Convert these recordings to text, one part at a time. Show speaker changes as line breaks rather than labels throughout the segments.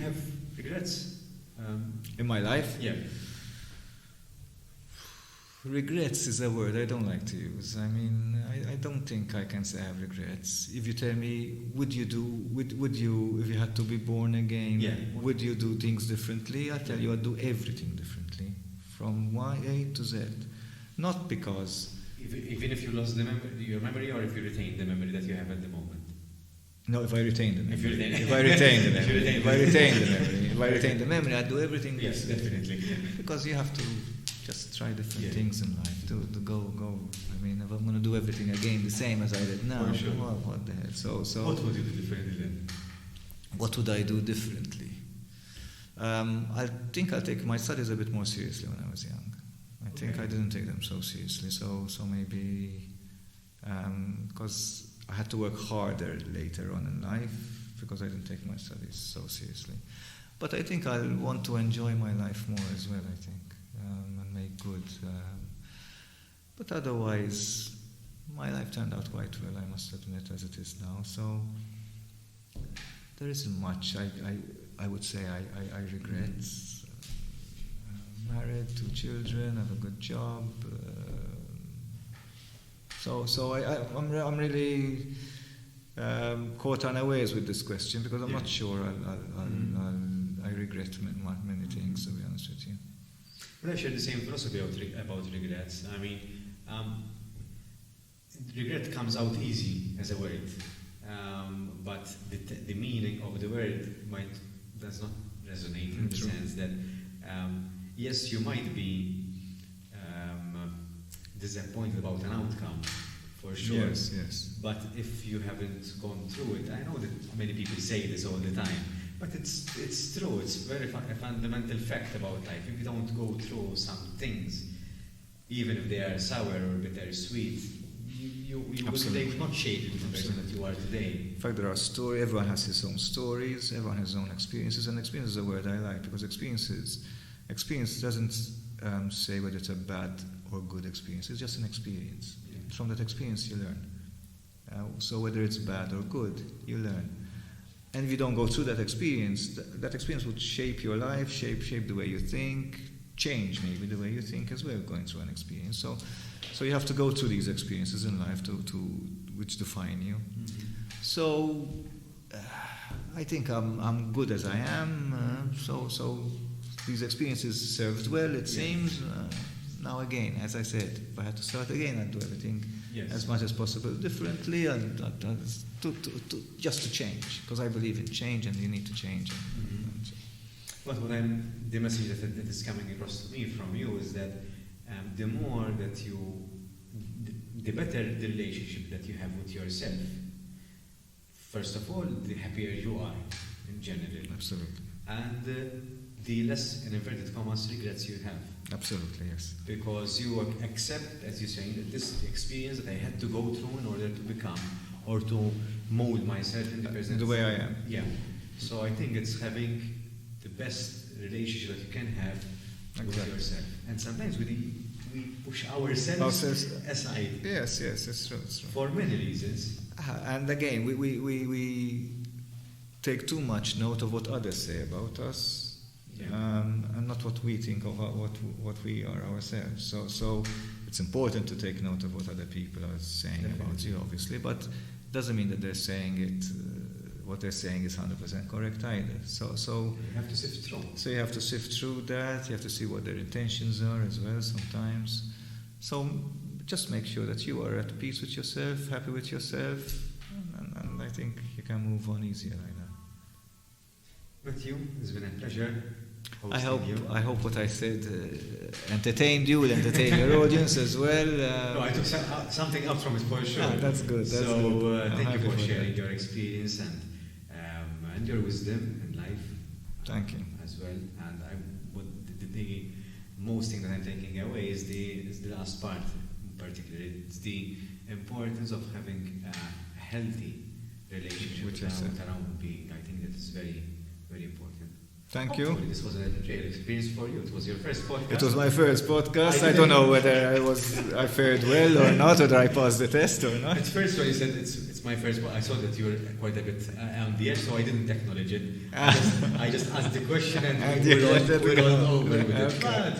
have regrets?
In my life?
Yeah.
Regrets is a word I don't like to use. I mean, I don't think I can say I have regrets. If you tell me, would you, if you had to be born again, would you do things differently? I tell you, I'd do everything differently, from A to Z. Not because...
Even if you lost your memory, or if you retain the memory that you have at the moment?
No, if I retain the memory.
If I retain
the memory, I'd do everything
yes,
differently.
definitely.
Because you have to just try different things in life to go. I mean, if I'm going to do everything again the same as I did now, well, what the hell? So
what would you do differently then?
What would I do differently? I think I'll take my studies a bit more seriously when I was young. I think I didn't take them so seriously. So maybe because I had to work harder later on in life because I didn't take my studies so seriously. But I think I'll want to enjoy my life more as well, I think. And make good. But otherwise, my life turned out quite well, I must admit, as it is now. So there isn't much I would say I regret. Married, 2 children, have a good job. So I'm really caught unawares with this question because I'm not sure I regret many things, to be honest with you.
Well, I share the same philosophy about regrets. I mean, regret comes out easy as a word, but the meaning of the word does not resonate in the sense that yes, you might be disappointed about an outcome, for sure.
Yes.
But if you haven't gone through it, I know that many people say this all the time, but it's true. It's very a fundamental fact about life. If you don't go through some things, even if they are sour or bittersweet, they will not shape you to the person that you are today.
In fact, there are stories. Everyone has his own stories. Everyone has his own experiences, and experience is a word I like because experience doesn't say whether it's a bad or good experience. It's just an experience. Yeah. From that experience, you learn. So whether it's bad or good, you learn. And if you don't go through that experience would shape your life, shape the way you think, change maybe the way you think as well, going through an experience. So you have to go through these experiences in life to which define you. Mm-hmm. So I think I'm good as I am. So these experiences served well, it seems. Now again, as I said, if I had to start again, I'd do everything as much as possible differently, and just to change, because I believe in change, and you need to change.
But the message that is coming across to me from you is that the more that the better the relationship that you have with yourself. First of all, the happier you are in general.
Absolutely.
And the less, in inverted commas, regrets you have.
Absolutely, yes.
Because you accept, as you're saying, that this is the experience that I had to go through in order to become or to mold myself in the present.
The way I am.
Yeah. So I think it's having the best relationship that you can have with yourself. And sometimes we push ourselves aside.
Yes, it's true.
For many reasons.
And again, we take too much note of what others say about us. And not what we think of what we are ourselves. So it's important to take note of what other people are saying about you, obviously, but it doesn't mean that they're saying it. What they're saying is 100% correct either. So
you have to sift through.
So you have to sift through that. You have to see what their intentions are as well. Sometimes, so just make sure that you are at peace with yourself, happy with yourself, and I think you can move on easier like that.
With you, it's been a pleasure.
I hope what I said entertained you, will entertain your audience as well.
No, I took something up from it for sure.
That's good.
Thank you for sharing your experience and your wisdom in life.
Thank you
as well. And the most thing that I'm taking away is the last part, in particular. It's the importance of having a healthy relationship with our own being. I think that is very, very important.
Thank you.
Hopefully this was a real experience for you. It was your first podcast.
It was my first podcast. I don't know whether I fared well or not, whether I passed the test or not.
At first when you said it's my first, I saw that you were quite a bit on the edge, so I didn't acknowledge it. I just asked the question and we're all over with it. But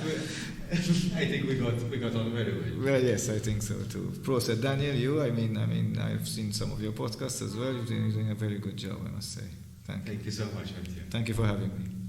I think we got on very well.
Well, yes, I think so too. Proset, Daniel, I mean, I've seen some of your podcasts as well. You're doing a very good job, I must say. Thank you.
Thank you so much, Matthew.
Thank you for having me.